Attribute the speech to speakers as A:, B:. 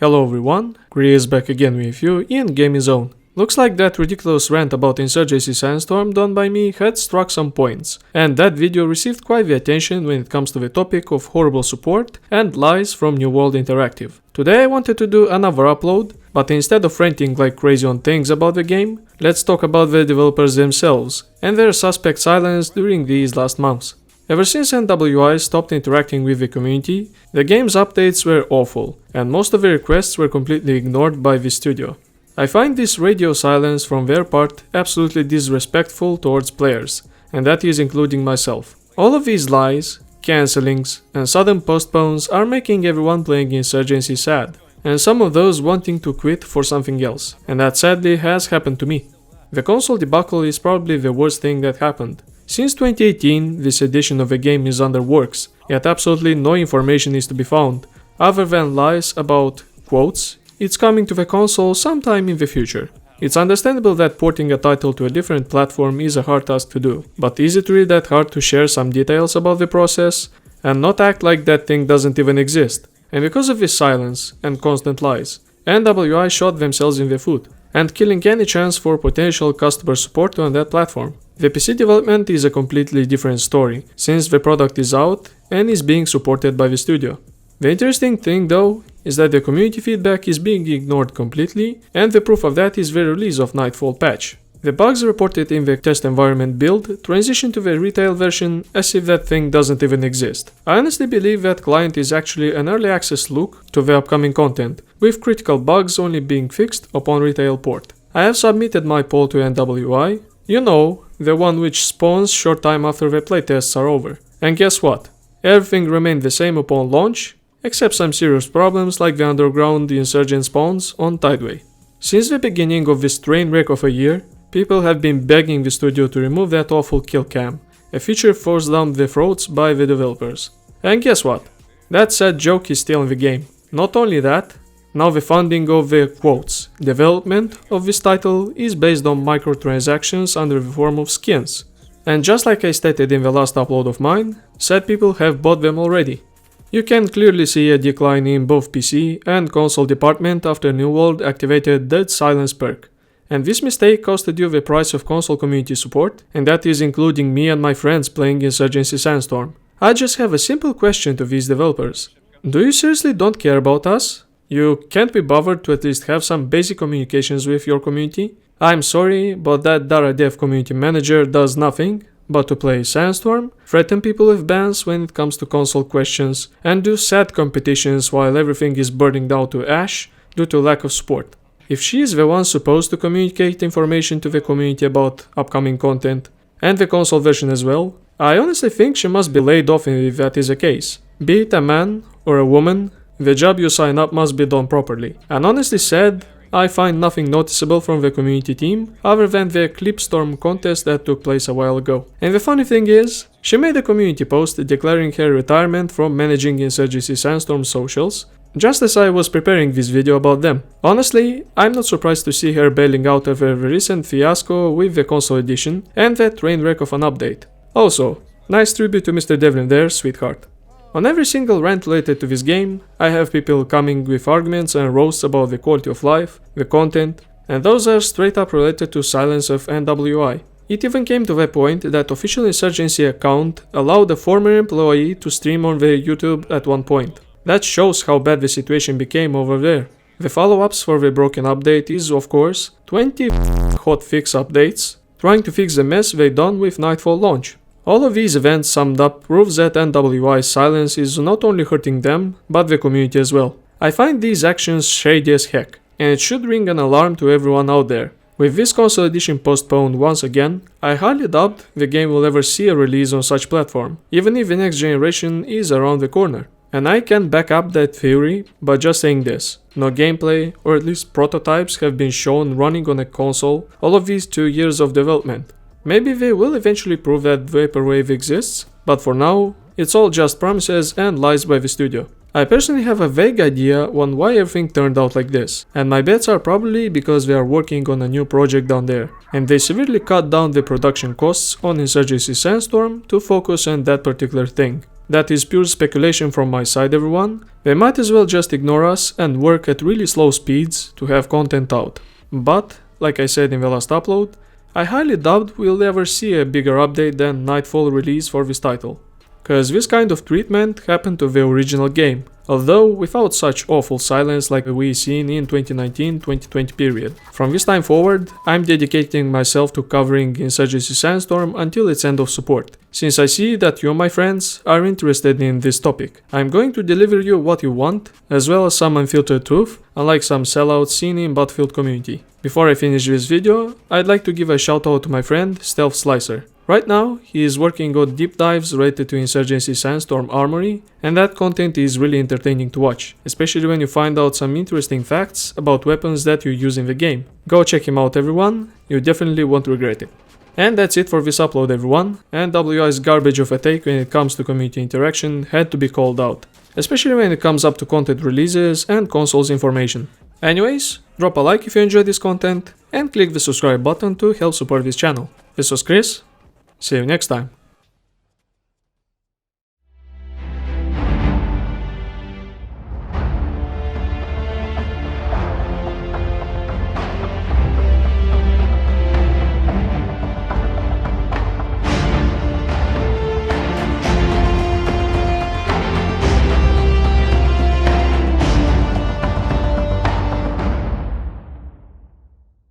A: Hello everyone, Chris back again with you in Gaming Zone. Looks like that ridiculous rant about Insurgency Sandstorm done by me had struck some points, and that video received quite the attention when it comes to the topic of horrible support and lies from New World Interactive. Today I wanted to do another upload, but instead of ranting like crazy on things about the game, let's talk about the developers themselves and their suspect silence during these last months. Ever since NWI stopped interacting with the community, the game's updates were awful, and most of the requests were completely ignored by the studio. I find this radio silence from their part absolutely disrespectful towards players, and that is including myself. All of these lies, cancellings, and sudden postpones are making everyone playing Insurgency sad, and some of those wanting to quit for something else, and that sadly has happened to me. The console debacle is probably the worst thing that happened. Since 2018, this edition of the game is under works, yet absolutely no information is to be found, other than lies about, quotes, it's coming to the console sometime in the future. It's understandable that porting a title to a different platform is a hard task to do, but is it really that hard to share some details about the process and not act like that thing doesn't even exist? And because of this silence and constant lies, NWI shot themselves in the foot, and killing any chance for potential customer support on that platform. The PC development is a completely different story, since the product is out and is being supported by the studio. The interesting thing though is that the community feedback is being ignored completely, and the proof of that is the release of Nightfall patch. The bugs reported in the test environment build transition to the retail version as if that thing doesn't even exist. I honestly believe that client is actually an early access look to the upcoming content, with critical bugs only being fixed upon retail port. I have submitted my poll to NWI, you know, the one which spawns short time after the playtests are over. And guess what? Everything remained the same upon launch, except some serious problems like the underground insurgent spawns on Tideway. Since the beginning of this train wreck of a year, people have been begging the studio to remove that awful kill cam, a feature forced down the throats by the developers. And guess what? That sad joke is still in the game. Not only that, now the funding of the, quotes, development of this title is based on microtransactions under the form of skins. And just like I stated in the last upload of mine, sad people have bought them already. You can clearly see a decline in both PC and console department after New World activated Dead Silence perk. And this mistake costed you the price of console community support, and that is including me and my friends playing Insurgency Sandstorm. I just have a simple question to these developers. Do you seriously don't care about us? You can't be bothered to at least have some basic communications with your community? I'm sorry, but that Dara Dev community manager does nothing but to play Sandstorm, threaten people with bans when it comes to console questions, and do sad competitions while everything is burning down to ash due to lack of support. If she is the one supposed to communicate information to the community about upcoming content, and the console version as well, I honestly think she must be laid off if that is the case. Be it a man or a woman, the job you sign up must be done properly. And honestly said, I find nothing noticeable from the community team other than the Clipstorm contest that took place a while ago. And the funny thing is, she made a community post declaring her retirement from managing Insurgency Sandstorm socials, just as I was preparing this video about them. Honestly, I'm not surprised to see her bailing out of a recent fiasco with the console edition and that train wreck of an update. Also, nice tribute to Mr. Devlin there, sweetheart. On every single rant related to this game, I have people coming with arguments and roasts about the quality of life, the content, and those are straight up related to silence of NWI. It even came to the point that official Insurgency account allowed a former employee to stream on the YouTube at one point. That shows how bad the situation became over there. The follow-ups for the broken update is, of course, 20 hotfix updates, trying to fix the mess they done with Nightfall launch. All of these events summed up proves that NWI's silence is not only hurting them, but the community as well. I find these actions shady as heck, and it should ring an alarm to everyone out there. With this console edition postponed once again, I highly doubt the game will ever see a release on such platform, even if the next generation is around the corner. And I can back up that theory by just saying this. No gameplay, or at least prototypes, have been shown running on a console all of these 2 years of development. Maybe they will eventually prove that Vaporwave exists, but for now, it's all just promises and lies by the studio. I personally have a vague idea on why everything turned out like this, and my bets are probably because they are working on a new project down there, and they severely cut down the production costs on Insurgency Sandstorm to focus on that particular thing. That is pure speculation from my side, everyone. They might as well just ignore us and work at really slow speeds to have content out. But, like I said in the last upload, I highly doubt we'll ever see a bigger update than Nightfall release for this title. Cause this kind of treatment happened to the original game, although without such awful silence like we seen in 2019-2020 period. From this time forward, I'm dedicating myself to covering Insurgency Sandstorm until its end of support. Since I see that you, my friends, are interested in this topic, I'm going to deliver you what you want, as well as some unfiltered truth, unlike some sellouts seen in Battlefield community. Before I finish this video, I'd like to give a shout out to my friend Stealth Slicer. Right now, he is working on deep dives related to Insurgency Sandstorm Armory, and that content is really entertaining to watch, especially when you find out some interesting facts about weapons that you use in the game. Go check him out, everyone, you definitely won't regret it. And that's it for this upload, everyone, and WI's garbage of a take when it comes to community interaction had to be called out, especially when it comes up to content releases and consoles information. Anyways, drop a like if you enjoyed this content, and click the subscribe button to help support this channel. This was Chris. See you next time.